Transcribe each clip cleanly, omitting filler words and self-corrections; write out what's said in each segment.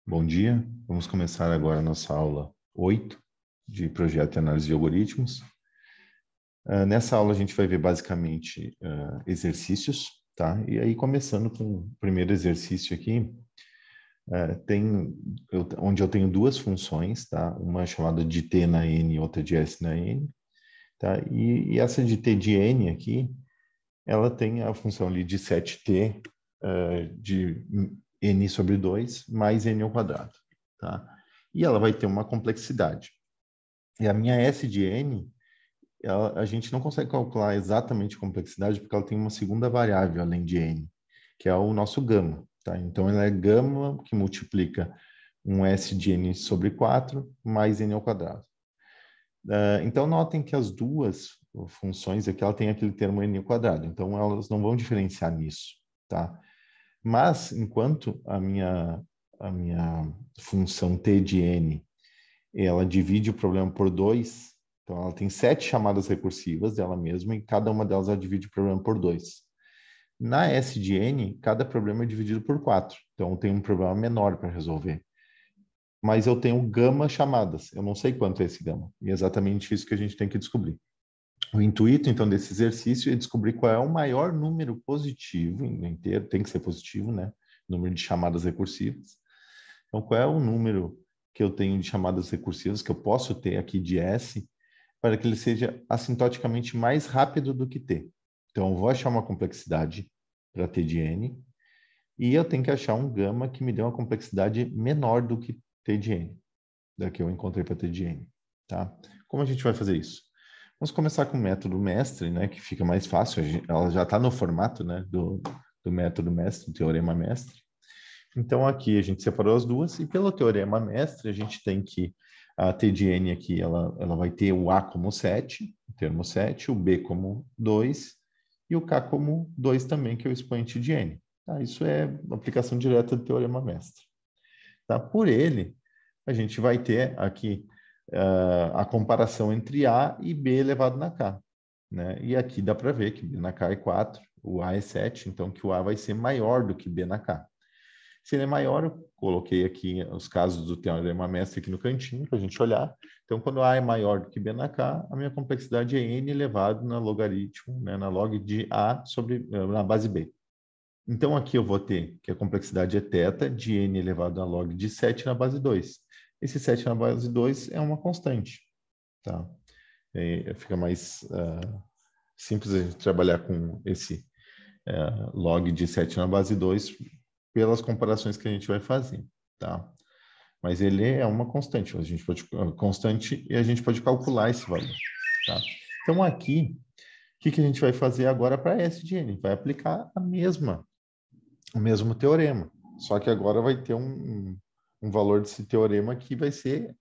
Bom dia, vamos começar agora a nossa aula 8 de projeto e análise de algoritmos. Nessa aula a gente vai ver basicamente exercícios, tá? E aí começando com o primeiro exercício aqui, onde eu tenho duas funções, tá? Uma chamada de t na n e outra de s na n, tá? E essa de t de n aqui, ela tem a função ali de 7t de n sobre 2 mais n ao quadrado. Tá? E ela vai ter uma complexidade. E a minha S de N, a gente não consegue calcular exatamente a complexidade porque ela tem uma segunda variável além de N, que é o nosso gama. Tá? Então, ela é gama que multiplica um S de N sobre 4 mais N ao quadrado. Então, notem que as duas funções aqui, ela tem aquele termo N ao quadrado. Então, elas não vão diferenciar nisso. Tá? Mas, enquanto a minha função t de n, ela divide o problema por 2, então ela tem 7 chamadas recursivas dela mesma e cada uma delas ela divide o problema por 2. Na S de n, cada problema é dividido por 4, então eu tenho um problema menor para resolver. Mas eu tenho gama chamadas, eu não sei quanto é esse gama, e é exatamente isso que a gente tem que descobrir. O intuito, então, desse exercício é descobrir qual é o maior número positivo inteiro, tem que ser positivo, né? Número de chamadas recursivas. Então, qual é o número que eu tenho de chamadas recursivas, que eu posso ter aqui de S, para que ele seja assintoticamente mais rápido do que T. Então, eu vou achar uma complexidade para T de N, e eu tenho que achar um gama que me dê uma complexidade menor do que T de N, da que eu encontrei para T de N. Tá? Como a gente vai fazer isso? Vamos começar com o método mestre, né, que fica mais fácil. Ela já está no formato, né, do método mestre, do teorema mestre. Então, aqui a gente separou as duas, e pelo teorema mestre, a gente tem que a t de n aqui, ela vai ter o a como 7, o termo 7, o b como 2, e o k como 2 também, que é o expoente de n. Tá? Isso é aplicação direta do teorema mestre. Tá? Por ele, a gente vai ter aqui a comparação entre a e b elevado na k. Né? E aqui dá para ver que b na k é 4, o a é 7, então que o a vai ser maior do que b na k. Se ele é maior, eu coloquei aqui os casos do teorema mestre aqui no cantinho para a gente olhar. Então, quando A é maior do que B na K, a minha complexidade é N elevado na logaritmo, né, na log de A na base B. Então, aqui eu vou ter que a complexidade é θ de N elevado na log de 7 na base 2. Esse 7 na base 2 é uma constante. Tá? Fica mais simples a gente trabalhar com esse log de 7 na base 2 pelas comparações que a gente vai fazer, tá? Mas ele é uma constante, a gente pode constante e a gente pode calcular esse valor, tá? Então aqui, o que a gente vai fazer agora para S de N? Vai aplicar o mesmo teorema, só que agora vai ter um valor desse teorema que vai ser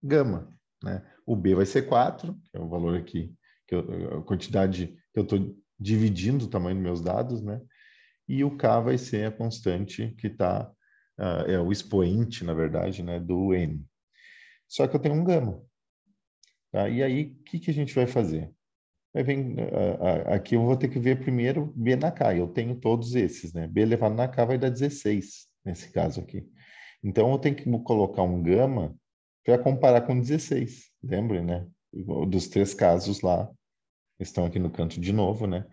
gama, né? O B vai ser 4, que é o valor aqui, a quantidade que eu estou dividindo o tamanho dos meus dados, né? E o K vai ser a constante que está, é o expoente, na verdade, né, do N. Só que eu tenho um gama. Tá? E aí, o que a gente vai fazer? Aqui eu vou ter que ver primeiro B na K. Eu tenho todos esses, né? B elevado na K vai dar 16, nesse caso aqui. Então, eu tenho que colocar um gama para comparar com 16. Lembre, né? Dos 3 casos lá, estão aqui no canto de novo, né?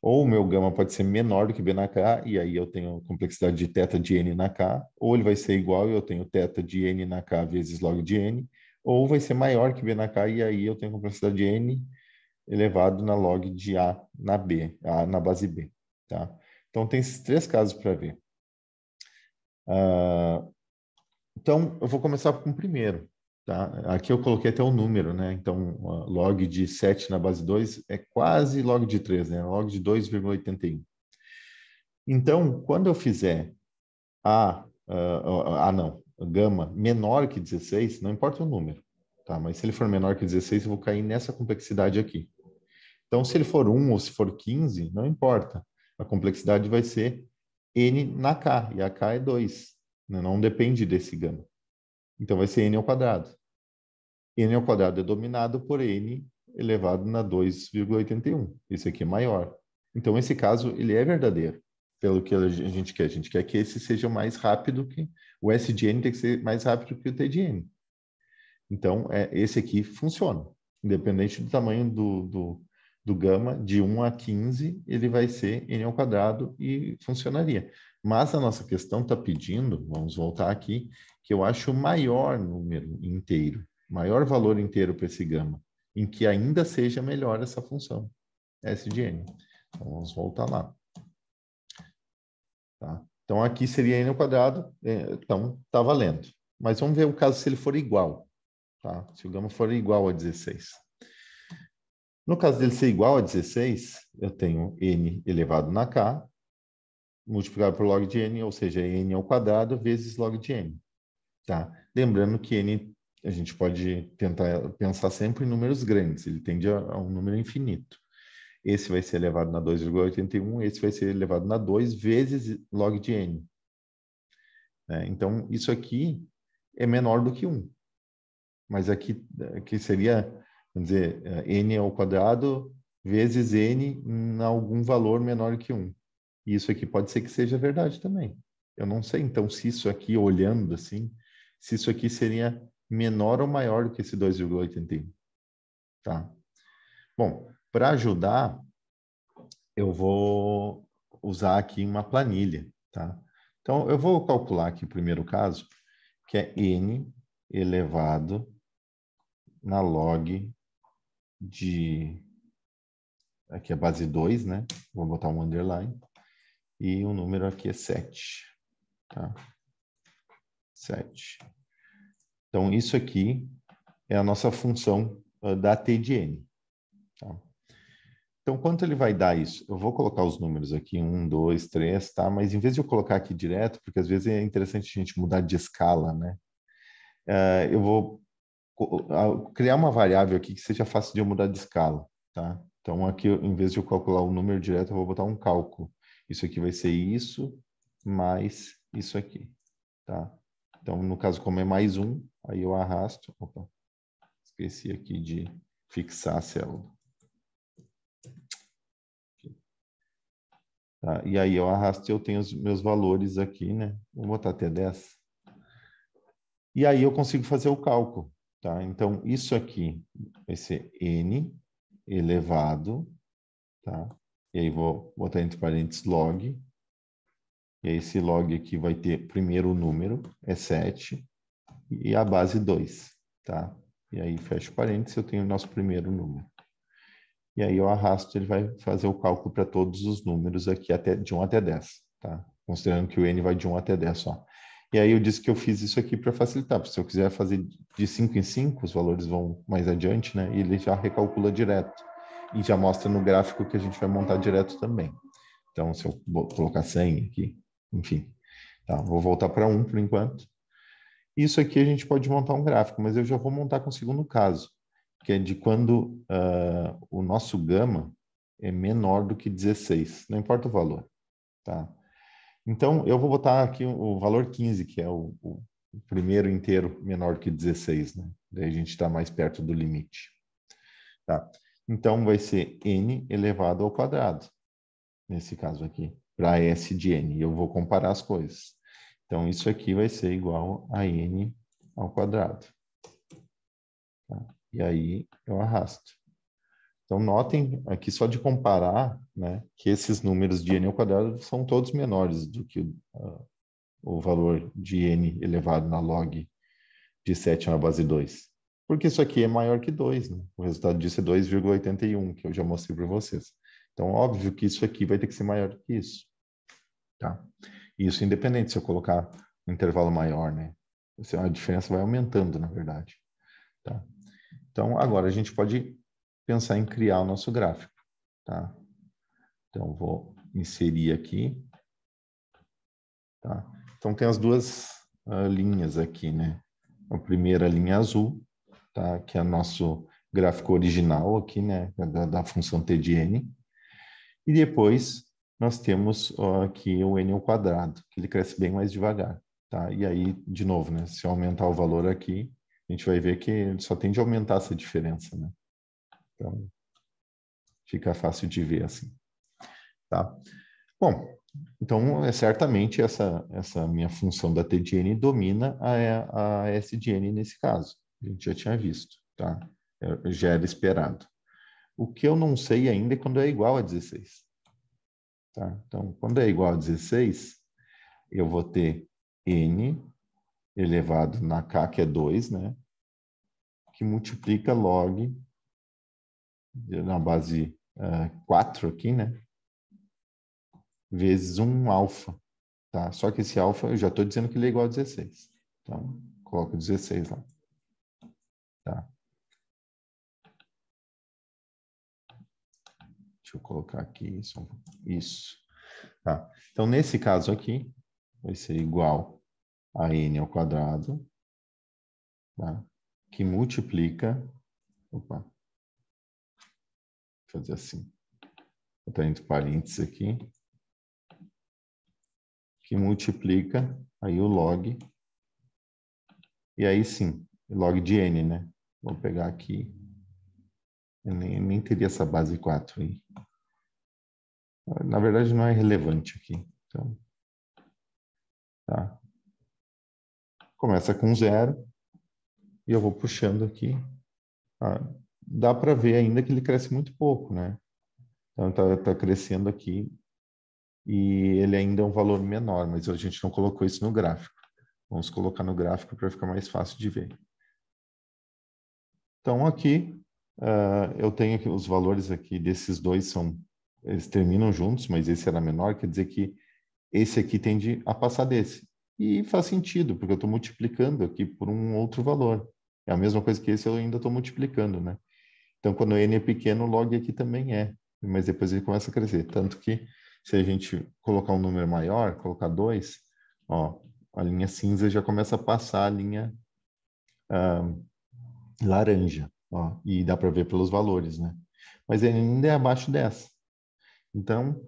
Ou o meu gama pode ser menor do que B na K, e aí eu tenho complexidade de θ de N na K, ou ele vai ser igual e eu tenho θ de N na K vezes log de N, ou vai ser maior que B na K, e aí eu tenho complexidade de N elevado na log de A na B, A na base B, tá? Então, tem esses 3 casos para ver. Então, eu vou começar com o primeiro. Tá? Aqui eu coloquei até o número, né? Então, log de 7 na base 2 é quase log de 3, né? Log de 2,81. Então, quando eu fizer não, gama menor que 16, não importa o número, tá? Mas se ele for menor que 16, eu vou cair nessa complexidade aqui. Então, se ele for 1 ou se for 15, não importa. A complexidade vai ser n na k, e a k é 2. Né? Não depende desse gama. Então, vai ser n ao quadrado. N ao quadrado é dominado por n elevado na 2,81. Esse aqui é maior. Então, esse caso, ele é verdadeiro. pelo que a gente quer. A gente quer que esse seja mais rápido que... O S de N tem que ser mais rápido que o T de N. Então, esse aqui funciona. Independente do tamanho do gama, de 1 a 15, ele vai ser N ao quadrado e funcionaria. Mas a nossa questão está pedindo, vamos voltar aqui, que eu acho o maior número inteiro, maior valor inteiro para esse gama, em que ainda seja melhor essa função, S de N. Então, vamos voltar lá. Tá? Então, aqui seria N ao quadrado, então está valendo. Mas vamos ver o caso se ele for igual. Tá? Se o gama for igual a 16. No caso dele ser igual a 16, eu tenho n elevado na k, multiplicado por log de n, ou seja, n ao quadrado vezes log de n. Tá? Lembrando que n, a gente pode tentar pensar sempre em números grandes, ele tende a um número infinito. Esse vai ser elevado na 2,81, esse vai ser elevado na 2 vezes log de n. Então, isso aqui é menor do que 1. Mas aqui seria, vamos dizer, n ao quadrado vezes n em algum valor menor que 1. E isso aqui pode ser que seja verdade também. Eu não sei, então, se isso aqui, olhando assim, se isso aqui seria menor ou maior do que esse 2,81. Tá? Bom, para ajudar, eu vou usar aqui uma planilha. Tá? Então, eu vou calcular aqui o primeiro caso, que é n elevado na log de... Aqui é base 2, né? Vou botar um underline. E o número aqui é 7. Tá? 7. Então, isso aqui é a nossa função da T de N. Tá? Então, quanto ele vai dar isso? Eu vou colocar os números aqui, 1, 2, 3, tá? Mas em vez de eu colocar aqui direto, porque às vezes é interessante a gente mudar de escala, né? Eu vou criar uma variável aqui que seja fácil de eu mudar de escala, tá? Então, aqui, em vez de eu calcular o número direto, eu vou botar um cálculo. Isso aqui vai ser isso mais isso aqui, tá? Então, no caso, como é mais 1, aí eu arrasto. Opa, esqueci aqui de fixar a célula. Tá? E aí eu arrasto e eu tenho os meus valores aqui, né? Vou botar até 10. E aí eu consigo fazer o cálculo, tá? Então, isso aqui vai ser n elevado, tá? E aí vou botar entre parênteses log. E aí esse log aqui vai ter primeiro o número, é 7, e a base 2, tá? E aí fecho parênteses, eu tenho o nosso primeiro número. E aí eu arrasto, ele vai fazer o cálculo para todos os números aqui de 1 até 10, tá? Considerando que o n vai de 1 até 10 só. E aí eu disse que eu fiz isso aqui para facilitar, porque se eu quiser fazer de 5 em 5, os valores vão mais adiante, né? E ele já recalcula direto. E já mostra no gráfico que a gente vai montar direto também. Então, se eu colocar 100 aqui, enfim. Tá, vou voltar para 1 por enquanto. Isso aqui a gente pode montar um gráfico, mas eu já vou montar com o segundo caso, que é de quando o nosso gama é menor do que 16, não importa o valor. Tá? Então, eu vou botar aqui o valor 15, que é o primeiro inteiro menor que 16, né? Daí a gente está mais perto do limite. Tá? Então, vai ser n elevado ao quadrado, nesse caso aqui, para S de n. E eu vou comparar as coisas. Então, isso aqui vai ser igual a n ao quadrado. Tá? E aí, eu arrasto. Então, notem aqui, só de comparar, né, que esses números de n ao quadrado são todos menores do que o valor de n elevado na log de 7 na base 2. Porque isso aqui é maior que 2, né? O resultado disso é 2,81, que eu já mostrei para vocês. Então, óbvio que isso aqui vai ter que ser maior do que isso. Tá? Isso independente se eu colocar um intervalo maior, né? A diferença vai aumentando, na verdade. Tá? Então, agora a gente pode pensar em criar o nosso gráfico. Tá? Então, vou inserir aqui. Tá? Então, tem as duas linhas aqui, né? A primeira linha azul, tá? Que é o nosso gráfico original aqui, né? Da função t de n. E depois nós temos aqui o n ao quadrado, que ele cresce bem mais devagar. Tá? E aí, de novo, né? Se eu aumentar o valor aqui, a gente vai ver que ele só tende a aumentar essa diferença, né? Então, fica fácil de ver assim. Tá? Bom, Então, certamente essa minha função da T de N domina a S de N nesse caso. A gente já tinha visto, tá? Já era esperado. O que eu não sei ainda é quando é igual a 16. Tá? Então, quando é igual a 16, eu vou ter N elevado na K, que é 2, né? Que multiplica log na base 4 aqui, né? Vezes um alfa, tá? Só que esse alfa, eu já estou dizendo que ele é igual a 16. Então, coloco 16 lá, tá? Deixa eu colocar aqui isso. Tá? Então, nesse caso aqui, vai ser igual a n ao quadrado, tá? Que multiplica... Opa, vou fazer assim. Vou botar entre parênteses aqui. Que multiplica aí o log. E aí sim, log de n, né? Vou pegar aqui. Eu nem teria essa base 4 aí. Na verdade, não é relevante aqui. Então, tá. Começa com 0. E eu vou puxando aqui. Ah, dá para ver ainda que ele cresce muito pouco, né? Então, tá crescendo aqui. E ele ainda é um valor menor, mas a gente não colocou isso no gráfico. Vamos colocar no gráfico para ficar mais fácil de ver. Então, aqui, eu tenho aqui os valores aqui desses dois eles terminam juntos, mas esse era menor, quer dizer que esse aqui tende a passar desse. E faz sentido, porque eu estou multiplicando aqui por um outro valor. É a mesma coisa que esse, eu ainda estou multiplicando, né? Então, quando n é pequeno, o log aqui também é. Mas depois ele começa a crescer. Tanto que, se a gente colocar um número maior, colocar 2, ó, a linha cinza já começa a passar a linha laranja. Ó, e dá para ver pelos valores, né? Mas ele ainda é abaixo dessa. Então,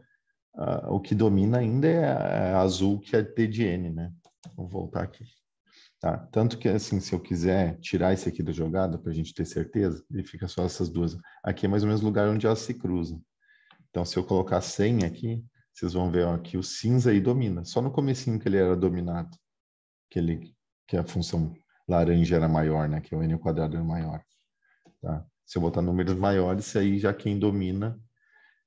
o que domina ainda é a azul, que é T de N, né? Vou voltar aqui. Tá? Tanto que, assim, se eu quiser tirar esse aqui da jogada, para a gente ter certeza, ele fica só essas duas. Aqui é mais ou menos o lugar onde elas se cruzam. Então, se eu colocar 100 aqui, vocês vão ver ó, que o cinza aí domina. Só no comecinho que ele era dominado, que a função laranja era maior, né? Que o n ao quadrado era maior. Tá? Se eu botar números maiores, aí já quem domina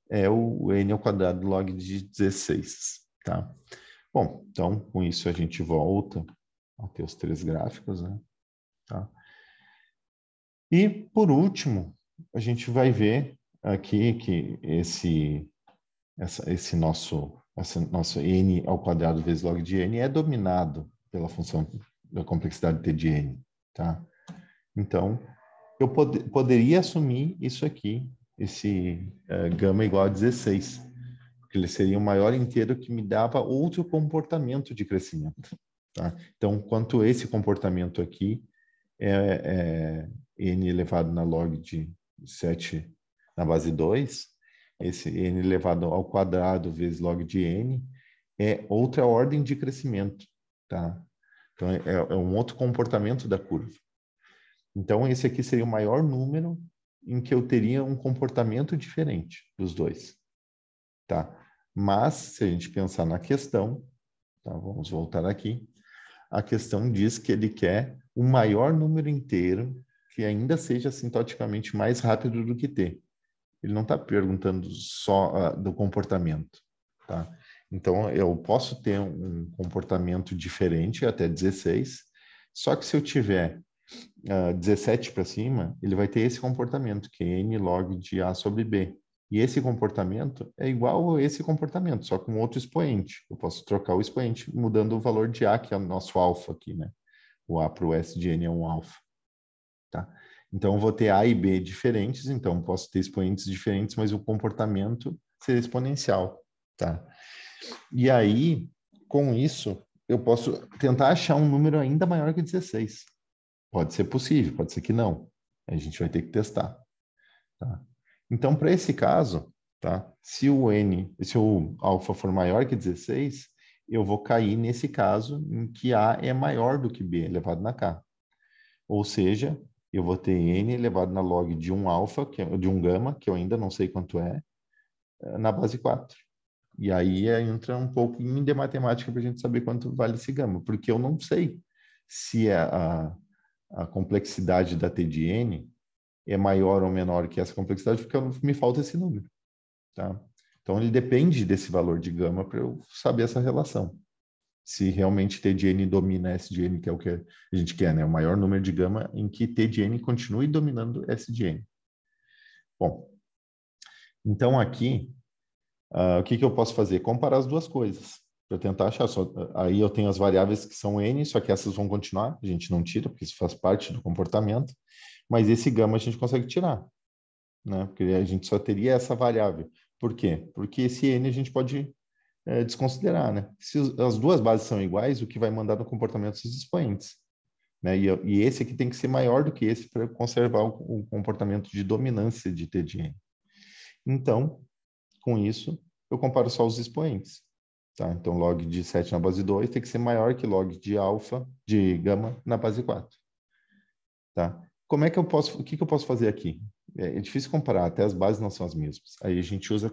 é o n ao quadrado log de 16. Tá? Bom, então, com isso a gente volta a ter os 3 gráficos, né? Tá? E, por último, a gente vai ver aqui que esse nosso n ao quadrado vezes log de n é dominado pela função da complexidade t de n. Tá? Então, eu poderia assumir isso aqui, esse gama igual a 16, porque ele seria o maior inteiro que me dava outro comportamento de crescimento. Tá? Então, quanto esse comportamento aqui é n elevado na log de 7 na base 2, esse n elevado ao quadrado vezes log de n é outra ordem de crescimento. Tá? Então, é um outro comportamento da curva. Então, esse aqui seria o maior número em que eu teria um comportamento diferente dos dois. Tá? Mas, se a gente pensar na questão, tá? Vamos voltar aqui, a questão diz que ele quer o maior número inteiro que ainda seja assintoticamente mais rápido do que t. Ele não está perguntando só do comportamento. Tá? Então, eu posso ter um comportamento diferente até 16, só que se eu tiver 17 para cima, ele vai ter esse comportamento, que é n log de A sobre B. E esse comportamento é igual a esse comportamento, só com outro expoente. Eu posso trocar o expoente mudando o valor de A, que é o nosso alfa aqui, né? O A para o S de N é um alfa. Tá? Então, eu vou ter A e B diferentes, então posso ter expoentes diferentes, mas o comportamento será exponencial. Tá? E aí, com isso, eu posso tentar achar um número ainda maior que 16. Pode ser possível, pode ser que não. A gente vai ter que testar. Tá? Então, para esse caso, tá? Se o alfa for maior que 16, eu vou cair nesse caso em que A é maior do que B elevado na K. Ou seja, eu vou ter N elevado na log de um alfa, de um gama, que eu ainda não sei quanto é, na base 4. E aí entra um pouco de matemática para a gente saber quanto vale esse gama, porque eu não sei se a complexidade da T de N é maior ou menor que essa complexidade, porque me falta esse número, tá? Então, ele depende desse valor de gama para eu saber essa relação. Se realmente T de N domina S de N, que é o que a gente quer, né? O maior número de gama em que T de N continue dominando S de N. Bom, então aqui, o que eu posso fazer? Comparar as duas coisas, para tentar achar. Aí eu tenho as variáveis que são N, só que essas vão continuar, a gente não tira, porque isso faz parte do comportamento, mas esse gama a gente consegue tirar, né? Porque a gente só teria essa variável. Por quê? Porque esse N a gente pode desconsiderar, né? Se as duas bases são iguais, o que vai mandar no comportamento são os expoentes, né? E esse aqui tem que ser maior do que esse para conservar o comportamento de dominância de T de N. Então, com isso, eu comparo só os expoentes, tá? Então, log de 7 na base 2 tem que ser maior que log de alfa, de gama na base 4, tá? Como é que eu posso, o que eu posso fazer aqui? É difícil comparar, até as bases não são as mesmas. Aí a gente usa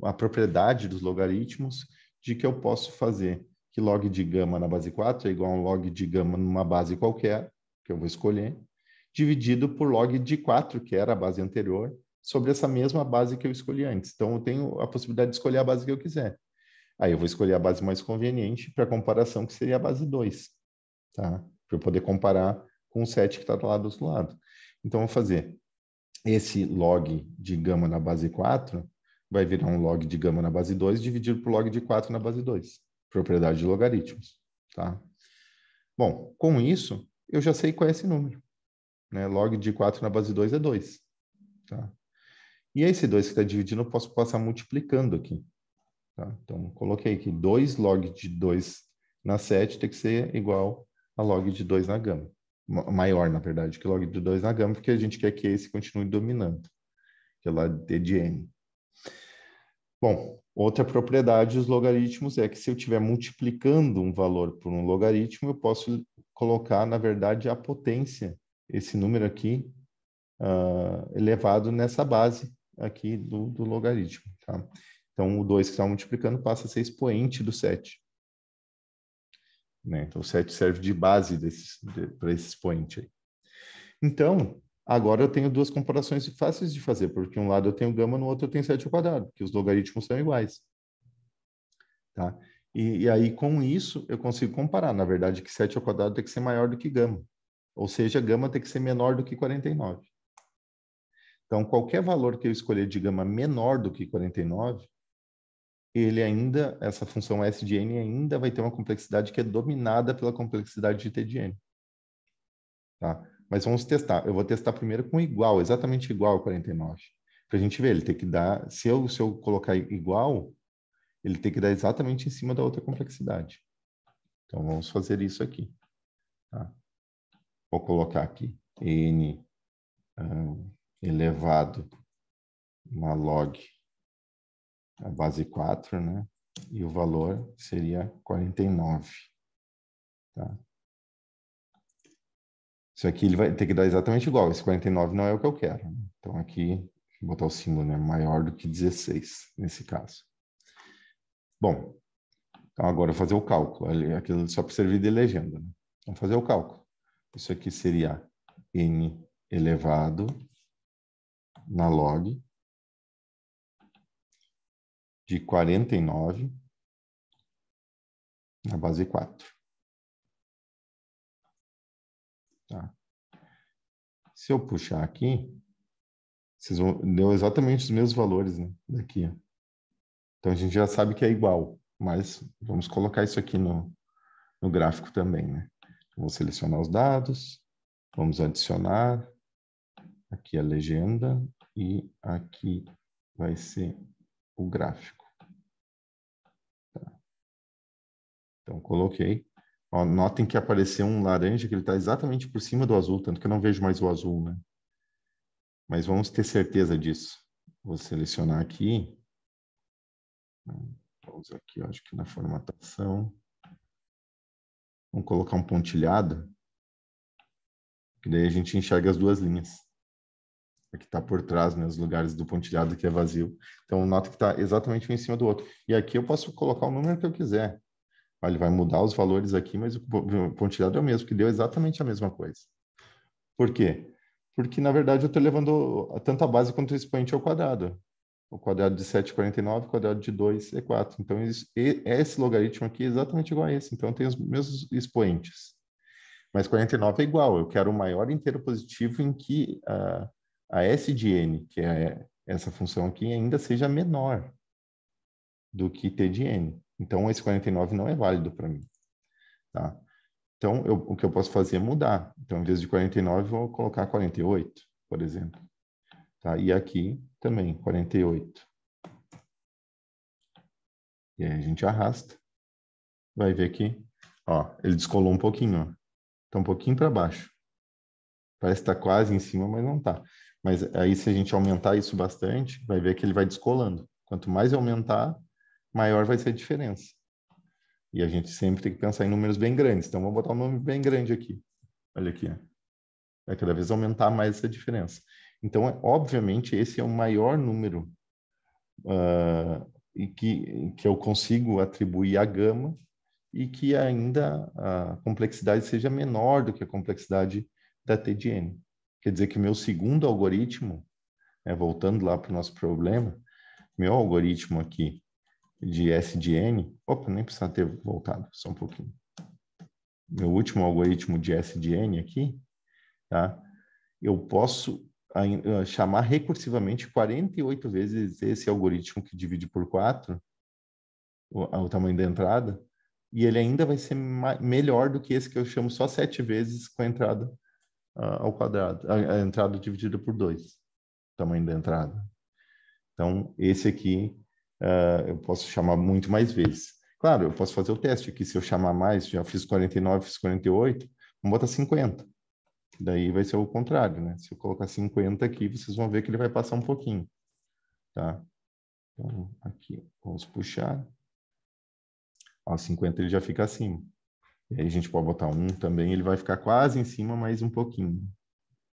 a propriedade dos logaritmos de que eu posso fazer que log de gama na base 4 é igual a um log de gama numa base qualquer, que eu vou escolher, dividido por log de 4, que era a base anterior, sobre essa mesma base que eu escolhi antes. Então, eu tenho a possibilidade de escolher a base que eu quiser. Aí eu vou escolher a base mais conveniente para comparação, que seria a base 2, tá? Para eu poder comparar com o 7 que está lá do outro lado. Então, eu vou fazer esse log de gama na base 4 vai virar um log de gama na base 2 dividido por log de 4 na base 2. Propriedade de logaritmos, tá? Bom, com isso, eu já sei qual é esse número, né? Log de 4 na base 2 é 2, tá? E esse 2 que está dividindo, eu posso passar multiplicando aqui, tá? Então, coloquei aqui 2 log de 2 na 7 tem que ser igual a log de 2 na gama. Maior, na verdade, que log de 2 na gama, porque a gente quer que esse continue dominando, que é lá D de N. Bom, outra propriedade dos logaritmos é que se eu estiver multiplicando um valor por um logaritmo, eu posso colocar, na verdade, a potência, esse número aqui, elevado nessa base aqui do logaritmo, tá? Então, o 2 que está multiplicando passa a ser expoente do 7. Né? Então, o 7 serve de base para esse expoente aí. Então, agora eu tenho duas comparações fáceis de fazer, porque um lado eu tenho gama, no outro eu tenho 7 ao quadrado, que os logaritmos são iguais. Tá? E aí, com isso, eu consigo comparar. Na verdade, que 7 ao quadrado tem que ser maior do que gama. Ou seja, gama tem que ser menor do que 49. Então, qualquer valor que eu escolher de gama menor do que 49, ele ainda, essa função S de n ainda vai ter uma complexidade que é dominada pela complexidade de T de n. Tá? Mas vamos testar. Eu vou testar primeiro com igual, exatamente igual a 49. Para a gente ver, ele tem que dar... Se eu colocar igual, ele tem que dar exatamente em cima da outra complexidade. Então, vamos fazer isso aqui. Tá? Vou colocar aqui n elevado na log a base 4, né? E o valor seria 49. Tá? Isso aqui ele vai ter que dar exatamente igual. Esse 49 não é o que eu quero. Né? Então, aqui, vou botar o símbolo, né? Maior do que 16, nesse caso. Bom, então agora eu vou fazer o cálculo. Aquilo só para servir de legenda. Né? Vamos fazer o cálculo. Isso aqui seria n elevado na log de 49 na base 4. Tá? Se eu puxar aqui, deu exatamente os mesmos valores, né? Daqui. Ó. Então, a gente já sabe que é igual, mas vamos colocar isso aqui no gráfico também, né? Vou selecionar os dados, vamos adicionar aqui a legenda e aqui vai ser o gráfico. Tá? Então, coloquei. Ó, notem que apareceu um laranja que ele está exatamente por cima do azul, tanto que eu não vejo mais o azul, né? Mas vamos ter certeza disso. Vou selecionar aqui. Vamos aqui, acho que na formatação. Vamos colocar um pontilhado, que daí a gente enxerga as duas linhas. que está por trás, né, os lugares do pontilhado que é vazio. Então, nota que está exatamente um em cima do outro. E aqui eu posso colocar o número que eu quiser. Ele vai mudar os valores aqui, mas o pontilhado é o mesmo, que deu exatamente a mesma coisa. Por quê? Porque, na verdade, eu estou levando tanto a base quanto o expoente ao quadrado. O quadrado de 7,49, o quadrado de 2 é 4. Então, esse logaritmo aqui é exatamente igual a esse. Então, tem os mesmos expoentes. Mas 49 é igual. Eu quero o maior inteiro positivo em que a S de n, que é essa função aqui, ainda seja menor do que t de n. Então, esse 49 não é válido para mim. Tá? Então, o que eu posso fazer é mudar. Então, em vez de 49, eu vou colocar 48, por exemplo. Tá? E aqui também, 48. E aí a gente arrasta. Vai ver que, ó, ele descolou um pouquinho, ó. Tá um pouquinho para baixo. Parece que está quase em cima, mas não está. Mas aí, se a gente aumentar isso bastante, vai ver que ele vai descolando. Quanto mais eu aumentar, maior vai ser a diferença. E a gente sempre tem que pensar em números bem grandes. Então, vou botar um número bem grande aqui. Olha aqui, ó. Vai cada vez aumentar mais essa diferença. Então, obviamente, esse é o maior número e que eu consigo atribuir à gama e que ainda a complexidade seja menor do que a complexidade da T de N. Quer dizer que o meu segundo algoritmo, voltando lá para o nosso problema, meu algoritmo aqui de S de N, opa, nem precisa ter voltado, só um pouquinho. Meu último algoritmo de S de N aqui, tá? Eu posso chamar recursivamente 48 vezes esse algoritmo que divide por 4, o tamanho da entrada, e ele ainda vai ser melhor do que esse que eu chamo só 7 vezes com a entrada ao quadrado, a entrada dividida por 2, o tamanho da entrada. Então, esse aqui eu posso chamar muito mais vezes. Claro, eu posso fazer o teste aqui, se eu chamar mais, já fiz 49, fiz 48, vamos botar 50. Daí vai ser o contrário, né? Se eu colocar 50 aqui, vocês vão ver que ele vai passar um pouquinho, tá? Então, aqui, vamos puxar. Ó, 50 ele já fica acima. E aí a gente pode botar 1 também, ele vai ficar quase em cima, mais um pouquinho.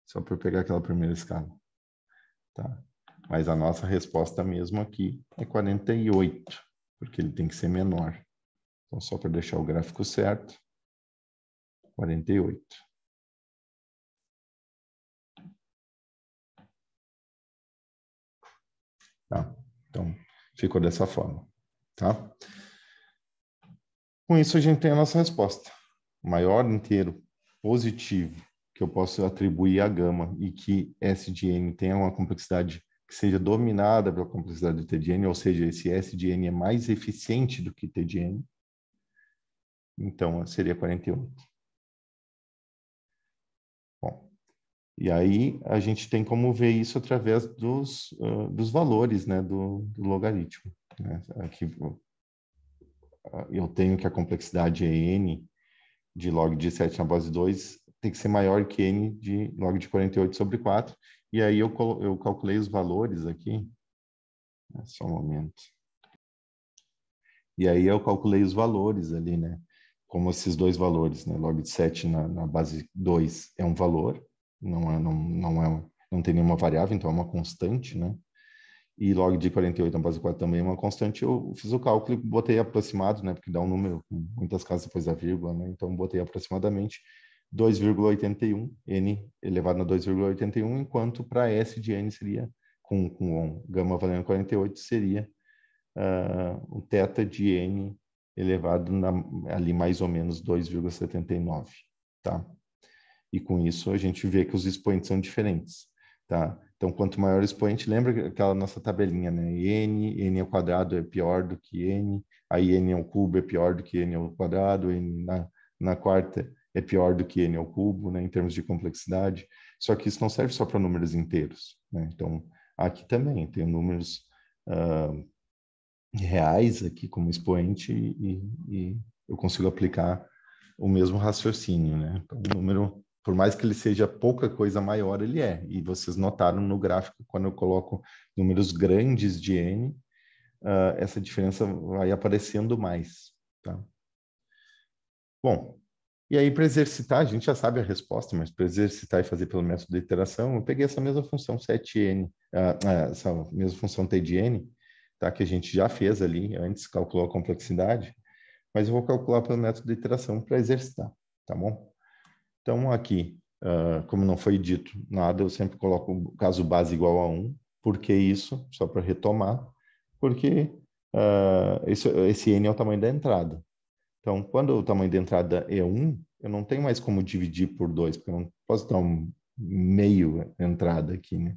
Só para eu pegar aquela primeira escala. Tá? Mas a nossa resposta mesmo aqui é 48, porque ele tem que ser menor. Então, só para deixar o gráfico certo, 48. Tá? Então, ficou dessa forma. Tá? Com isso, a gente tem a nossa resposta. O maior inteiro positivo que eu posso atribuir à gama e que S de n tenha uma complexidade que seja dominada pela complexidade de T de n, ou seja, esse S de n é mais eficiente do que T de n, então seria 48. Bom, e aí a gente tem como ver isso através dos valores, né, do logaritmo. Né? Aqui eu tenho que a complexidade é n de log de 7 na base 2 tem que ser maior que n de log de 48 sobre 4. E aí eu calculei os valores aqui. Só um momento. E aí eu calculei os valores ali, né? Como esses dois valores, né? Log de 7 na base 2 é um valor, não tem nenhuma variável, então é uma constante, né? E log de 48 na base 4 também é uma constante. Eu fiz o cálculo e botei aproximado, né? Porque dá um número com muitas casas depois da vírgula, né? Então botei aproximadamente 2,81, n elevado a 2,81, enquanto para S de n seria, com gama valendo 48, seria o θ de n elevado ali mais ou menos 2,79, tá? E com isso a gente vê que os expoentes são diferentes, tá? Então, quanto maior o expoente, lembra aquela nossa tabelinha, né? N ao quadrado é pior do que n, aí n ao cubo é pior do que n ao quadrado, n na quarta é pior do que n ao cubo, né? Em termos de complexidade. Só que isso não serve só para números inteiros, né? Então, aqui também tem números reais aqui como expoente e eu consigo aplicar o mesmo raciocínio, né? Então, o número, por mais que ele seja pouca coisa maior, ele é. E vocês notaram no gráfico, quando eu coloco números grandes de n, essa diferença vai aparecendo mais, tá? Bom, E aí, para exercitar, a gente já sabe a resposta, mas para exercitar e fazer pelo método de iteração, eu peguei essa mesma função 7n, essa mesma função t de n, tá? Que a gente já fez ali, antes calculou a complexidade, mas eu vou calcular pelo método de iteração para exercitar, tá bom? Então, aqui, como não foi dito nada, eu sempre coloco o caso base igual a 1. Por que isso? Só para retomar. Porque esse n é o tamanho da entrada. Então, quando o tamanho da entrada é 1, eu não tenho mais como dividir por 2, porque eu não posso dar um meio entrada aqui, né?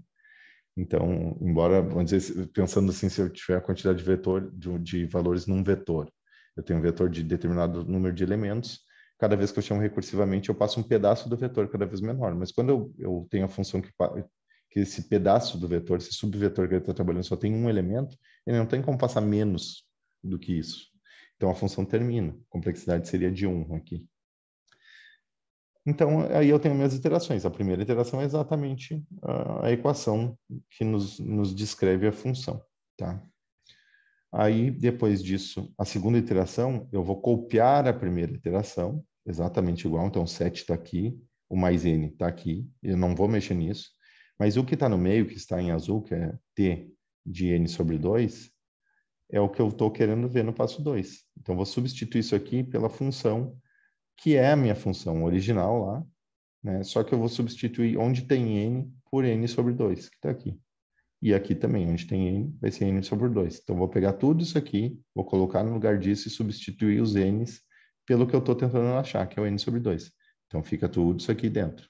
Então, embora, vamos dizer, pensando assim, se eu tiver a quantidade de vetor de valores num vetor, eu tenho um vetor de determinado número de elementos, cada vez que eu chamo recursivamente, eu passo um pedaço do vetor cada vez menor. Mas quando eu tenho a função que esse pedaço do vetor, esse subvetor que ele está trabalhando só tem um elemento, ele não tem como passar menos do que isso. Então, a função termina. A complexidade seria de 1 aqui. Então, aí eu tenho minhas iterações. A primeira iteração é exatamente a equação que nos descreve a função, tá? Aí, depois disso, a segunda iteração, eu vou copiar a primeira iteração, exatamente igual. Então, 7 está aqui, o mais n está aqui, eu não vou mexer nisso. Mas o que está no meio, que está em azul, que é t de n sobre 2, é o que eu estou querendo ver no passo 2. Então, vou substituir isso aqui pela função que é a minha função original lá, né? Só que eu vou substituir onde tem n por n sobre 2, que está aqui. E aqui também, onde tem n, vai ser n sobre 2. Então, vou pegar tudo isso aqui, vou colocar no lugar disso e substituir os n's pelo que eu estou tentando achar, que é o n sobre 2. Então, fica tudo isso aqui dentro.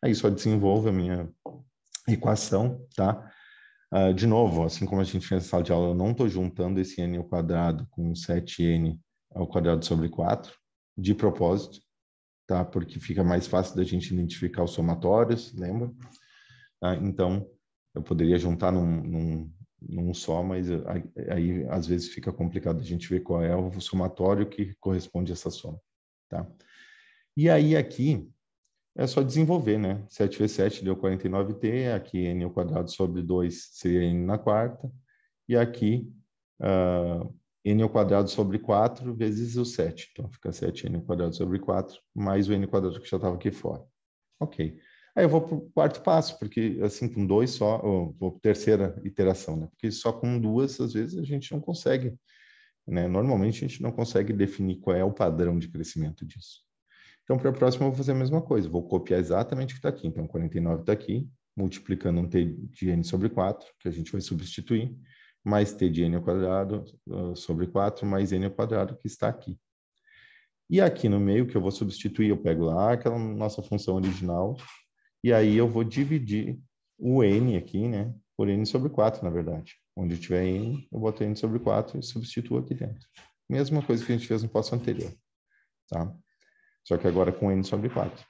Aí, só desenvolvo a minha equação, tá? De novo, assim como a gente fez na sala de aula, eu não estou juntando esse n ao quadrado com 7n ao quadrado sobre 4, de propósito, tá? Porque fica mais fácil da gente identificar os somatórios, lembra? Tá? Então, eu poderia juntar num só, mas aí às vezes fica complicado a gente ver qual é o somatório que corresponde a essa soma, tá? E aí aqui é só desenvolver, né? 7 vezes 7 deu 49t, aqui n ao quadrado sobre 2 seria n na quarta, e aqui n ao quadrado sobre 4 vezes o 7. Então, fica 7n ao quadrado sobre 4, mais o n ao quadrado que já estava aqui fora. Ok. Aí eu vou para o quarto passo, porque assim, com 2 só, ou vou para a terceira iteração, né? Porque só com 2, às vezes, a gente não consegue, né? Normalmente, a gente não consegue definir qual é o padrão de crescimento disso. Então, para a próxima, eu vou fazer a mesma coisa. Vou copiar exatamente o que está aqui. Então, 49 está aqui, multiplicando um t de n sobre 4, que a gente vai substituir, mais t de n ao quadrado sobre 4, mais n ao quadrado, que está aqui. E aqui no meio, que eu vou substituir, eu pego lá aquela nossa função original, e aí eu vou dividir o n aqui, né, por n sobre 4, na verdade. Onde tiver n, eu boto n sobre 4 e substituo aqui dentro. Mesma coisa que a gente fez no passo anterior, tá? Só que agora com n sobre 4.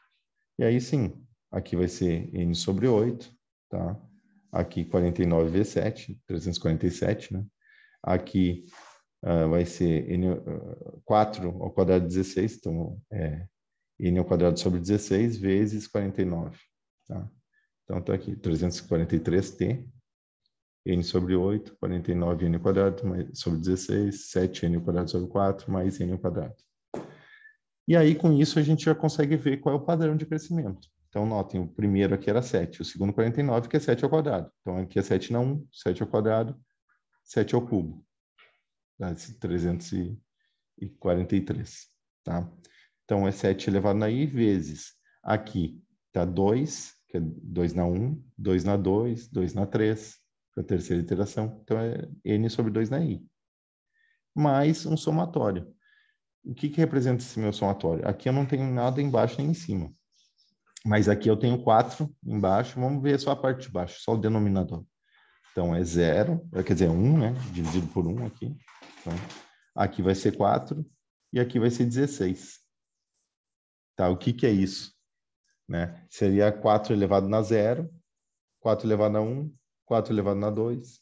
E aí sim, aqui vai ser n sobre 8, tá? Aqui 49 vezes 7, 347, né? Aqui vai ser n, 4 ao quadrado de 16, então n ao quadrado sobre 16 vezes 49, tá? Então está aqui 343t, n sobre 8, 49n ao quadrado sobre 16, 7n ao quadrado sobre 4, mais n ao quadrado. E aí, com isso, a gente já consegue ver qual é o padrão de crescimento. Então, notem, o primeiro aqui era 7, o segundo 49, que é 7 ao quadrado. Então, aqui é 7 não 1, 7 ao quadrado, 7 ao cubo. Dá 343, tá? Então, é 7 elevado na i vezes. Aqui está 2, que é 2 na 1, 2 na 2, 2 na 3, para a terceira iteração. Então, é n sobre 2 na i. Mais um somatório. O que representa esse meu somatório? Aqui eu não tenho nada embaixo nem em cima. Mas aqui eu tenho 4 embaixo. Vamos ver só a parte de baixo, só o denominador. Então, é 0, quer dizer, 1, né? Dividido por 1 aqui. Então, aqui vai ser 4 e aqui vai ser 16. Tá, o que é isso? Né? Seria 4 elevado na 0, 4 elevado na 1, 4 elevado na 2.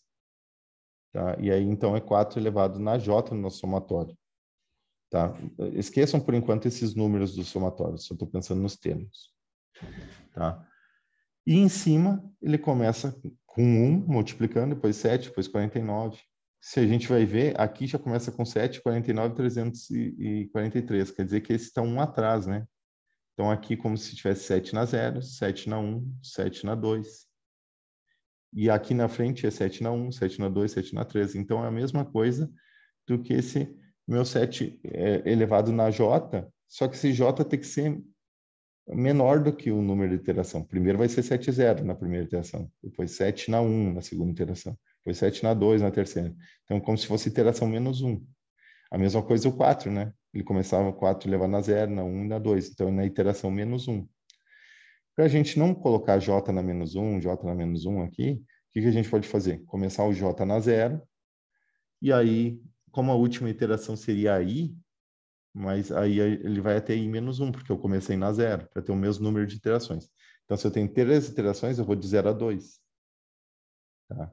Tá? E aí, então, é 4 elevado na j no nosso somatório. Tá? Esqueçam, por enquanto, esses números do somatório. Só estou pensando nos termos. Tá? E em cima, ele começa com 1, multiplicando, depois 7, depois 49. se a gente vai ver, aqui já começa com 7, 49, 343. Quer dizer que esses estão um atrás, né? Então, aqui como se tivesse 7 na 0, 7 na 1, 7 na 2. E aqui na frente é 7 na 1, 7 na 2, 7 na 3. Então, é a mesma coisa do que esse meu 7 elevado na J, só que esse J tem que ser menor do que o número de iteração. Primeiro vai ser 7 0 na primeira iteração, depois 7 na 1 na segunda iteração, depois 7 na 2 na terceira. Então, como se fosse iteração menos 1. A mesma coisa o 4, né? Ele começava 4 elevado na 0, na 1 e na 2. Então, é na iteração menos 1. Para a gente não colocar J na menos 1, J na menos 1 aqui, o que a gente pode fazer? Começar o J na 0, e aí, como a última iteração seria a I, mas aí ele vai até I menos 1, porque eu comecei na 0, para ter o mesmo número de iterações. Então, se eu tenho 3 iterações, eu vou de 0 a 2. Tá?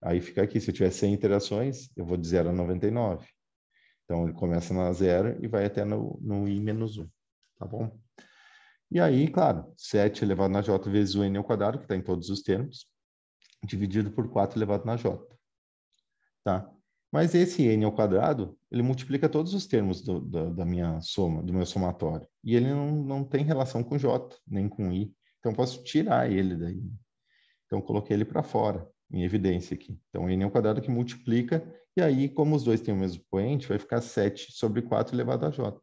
Aí fica aqui, se eu tiver 100 iterações, eu vou de 0 a 99. Então, ele começa na 0 e vai até no I menos 1. Tá bom? E aí, claro, 7 elevado na J vezes o N ao quadrado, que está em todos os termos, dividido por 4 elevado na J. Tá? Mas esse N ao quadrado, ele multiplica todos os termos da minha soma, do meu somatório. E ele não tem relação com J, nem com I. Então, eu posso tirar ele daí. Então, eu coloquei ele para fora, em evidência aqui. Então, N ao quadrado que multiplica, e aí, como os dois têm o mesmo expoente, vai ficar 7 sobre 4 elevado a J.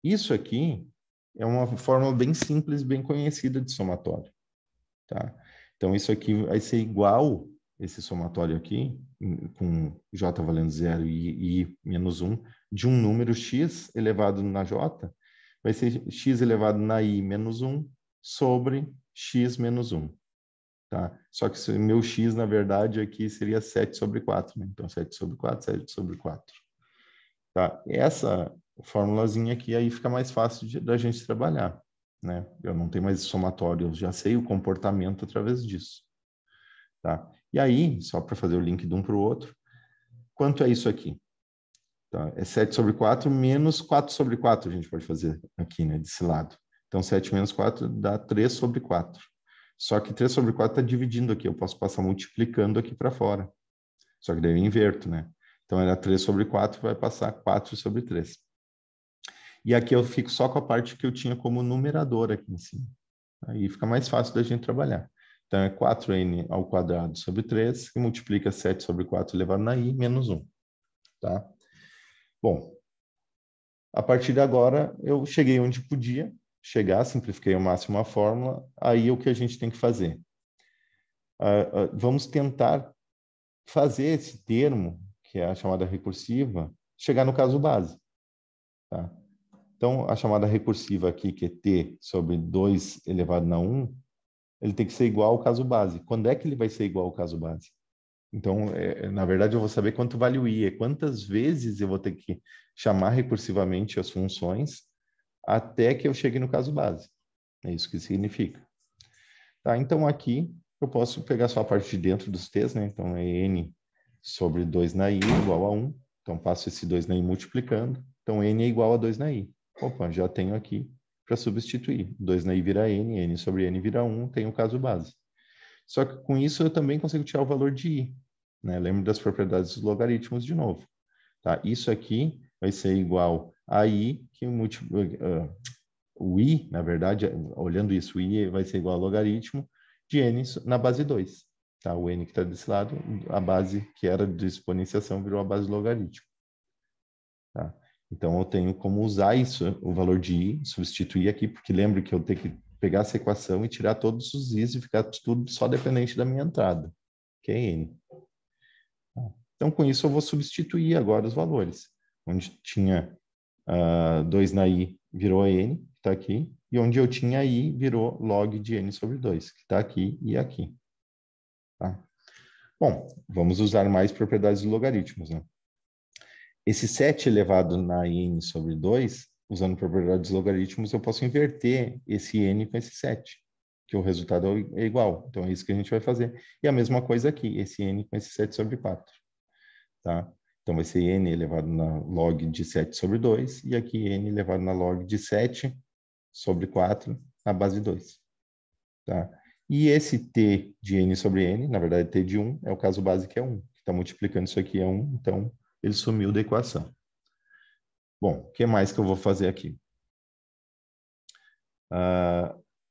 Isso aqui é uma fórmula bem simples, bem conhecida de somatório. Tá? Então, isso aqui vai ser igual, esse somatório aqui, com J valendo 0 e I menos 1, de um número x elevado na J, vai ser x elevado na I menos 1 sobre x menos 1. Tá? Só que meu x, na verdade, aqui seria 7 sobre 4. Né? Então, 7 sobre 4, 7 sobre 4. Tá? Essa formulazinha aqui aí fica mais fácil da gente trabalhar. Né? Eu não tenho mais somatório, eu já sei o comportamento através disso. Tá? E aí, só para fazer o link de um para o outro, quanto é isso aqui? Tá? É 7 sobre 4 menos 4 sobre 4, a gente pode fazer aqui, né, desse lado. Então, 7 menos 4 dá 3 sobre 4. Só que 3 sobre 4 está dividindo aqui, eu posso passar multiplicando aqui para fora. Só que daí eu inverto, né? Então, era 3 sobre 4, vai passar 4 sobre 3. E aqui eu fico só com a parte que eu tinha como numerador aqui em cima. Aí fica mais fácil da gente trabalhar. Então, é 4n ao quadrado sobre 3, que multiplica 7 sobre 4 elevado na i, menos 1. Tá? Bom, a partir de agora, eu cheguei onde podia chegar, simplifiquei ao máximo a fórmula. Aí, o que a gente tem que fazer? Vamos tentar fazer esse termo, que é a chamada recursiva, chegar no caso base. Tá? Então, a chamada recursiva aqui, que é t sobre 2 elevado na 1, ele tem que ser igual ao caso base. Quando é que ele vai ser igual ao caso base? Então, na verdade, eu vou saber quanto vale o i, é quantas vezes eu vou ter que chamar recursivamente as funções até que eu chegue no caso base. É isso que significa. Tá? Então, aqui eu posso pegar só a parte de dentro dos t's, né? Então, é n sobre 2 na i igual a 1. Então, passo esse 2 na i multiplicando. Então, n é igual a 2 na i. Opa, já tenho aqui para substituir. 2 na i vira n, n sobre n vira 1, tem o caso base. Só que com isso eu também consigo tirar o valor de i. Né? Lembro das propriedades dos logaritmos de novo. Tá? Isso aqui vai ser igual a i, que o i, na verdade, olhando isso, o i vai ser igual a logaritmo de n na base 2. Tá? O n que está desse lado, a base que era de exponenciação virou a base logaritmo. Tá? Então, eu tenho como usar isso, o valor de i, substituir aqui, porque lembro que eu tenho que pegar essa equação e tirar todos os i's e ficar tudo só dependente da minha entrada, que é n. Então, com isso, eu vou substituir agora os valores. Onde tinha 2 na i, virou n, que está aqui, e onde eu tinha i, virou log de n sobre 2, que está aqui e aqui. Tá? Bom, vamos usar mais propriedades dos logaritmos, né? Esse 7 elevado na n sobre 2, usando propriedades dos logaritmos, eu posso inverter esse n com esse 7, que o resultado é igual. Então, é isso que a gente vai fazer. E a mesma coisa aqui, esse n com esse 7 sobre 4. Tá? Então, vai ser n elevado na log de 7 sobre 2, e aqui n elevado na log de 7 sobre 4 na base 2. Tá? E esse t de n sobre n, na verdade, t de 1, é o caso base que é 1, que está multiplicando isso aqui é 1, então ele sumiu da equação. Bom, o que mais que eu vou fazer aqui?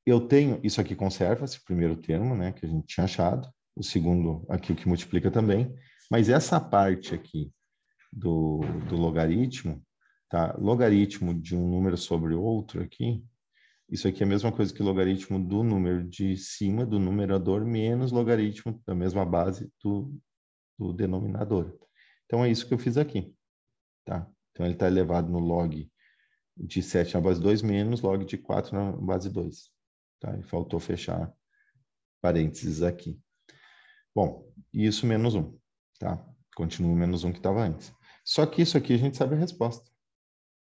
Eu tenho, isso aqui conserva esse primeiro termo, né, que a gente tinha achado, o segundo aqui o que multiplica também, mas essa parte aqui do logaritmo, tá? Logaritmo de um número sobre outro aqui, isso aqui é a mesma coisa que logaritmo do número de cima do numerador menos logaritmo da mesma base do denominador. Então é isso que eu fiz aqui, tá? Então ele está elevado no log de 7 na base 2 menos log de 4 na base 2. Tá? E faltou fechar parênteses aqui. Bom, isso menos 1. Tá? Continua o menos 1 que estava antes. Só que isso aqui a gente sabe a resposta.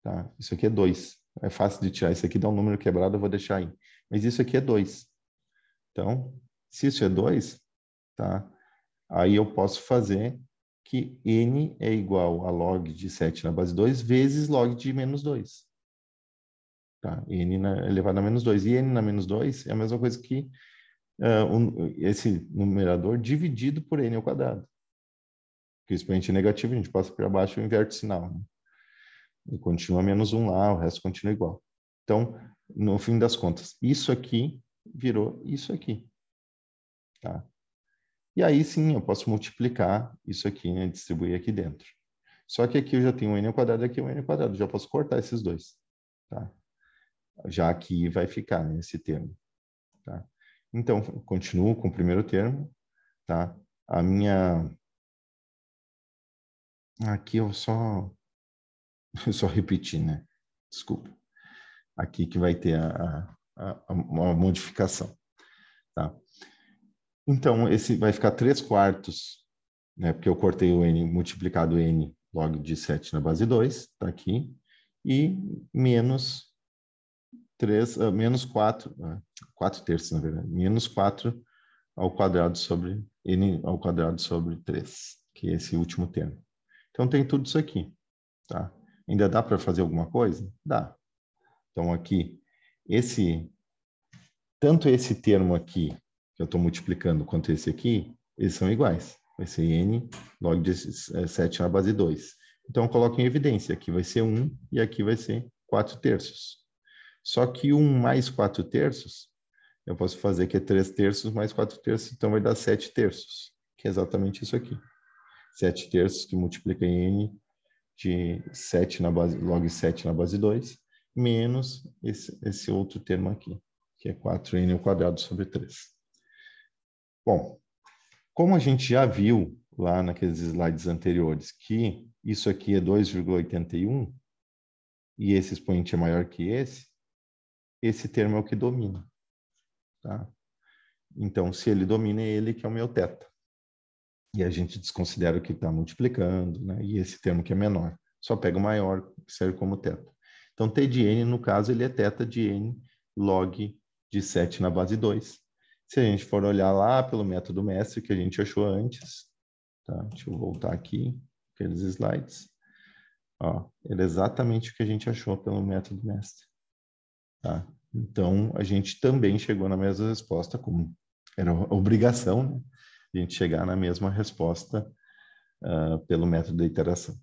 Tá? Isso aqui é 2. É fácil de tirar. Isso aqui dá um número quebrado, eu vou deixar aí. Mas isso aqui é 2. Então, se isso é 2, tá? Aí eu posso fazer que n é igual a log de 7 na base 2 vezes log de menos 2. Tá? N elevado a menos 2. E n na menos 2 é a mesma coisa que esse numerador dividido por n ao quadrado. Porque o expoente é negativo, a gente passa para baixo e inverte o sinal. Né? E continua menos 1 lá, o resto continua igual. Então, no fim das contas, isso aqui virou isso aqui. Tá? E aí sim, eu posso multiplicar isso aqui, né, distribuir aqui dentro. Só que aqui eu já tenho um n ao quadrado, aqui um n ao quadrado. Já posso cortar esses dois. Tá? Já aqui vai ficar, né, esse termo. Tá? Então, continuo com o primeiro termo. Tá? A minha... Aqui eu só repeti, né? Desculpa. Aqui que vai ter a modificação. Tá? Então, esse vai ficar 3/4, né? Porque eu cortei o n multiplicado n log de 7 na base 2, tá aqui, e menos 4, 4/3, na verdade, menos 4 ao quadrado sobre n ao quadrado sobre 3, que é esse último termo. Então, tem tudo isso aqui, tá? Ainda dá para fazer alguma coisa? Dá. Então, aqui, tanto esse termo aqui, que eu estou multiplicando, quanto esse aqui, eles são iguais. Vai ser n log de 7 na base 2. Então, eu coloco em evidência. Aqui vai ser 1 e aqui vai ser 4/3. Só que 1 mais 4/3, eu posso fazer que é 3/3 mais 4/3, então vai dar 7/3, que é exatamente isso aqui. 7/3 que multiplica em n de 7 na base, log 7 na base 2, menos esse outro termo aqui, que é 4n ao quadrado sobre 3. Bom, como a gente já viu lá naqueles slides anteriores que isso aqui é 2,81 e esse expoente é maior que esse termo é o que domina. Tá? Então, se ele domina, é ele que é o meu θ. E a gente desconsidera o que está multiplicando, né? E esse termo que é menor. Só pega o maior, que serve como θ. Então, t de n, no caso, ele é θ de n log de 7 na base 2. Se a gente for olhar lá pelo método mestre que a gente achou antes, tá? Deixa eu voltar aqui, aqueles slides. Ó, ele é exatamente o que a gente achou pelo método mestre. Tá? Então, a gente também chegou na mesma resposta, como era obrigação, né? A gente chegar na mesma resposta pelo método da iteração.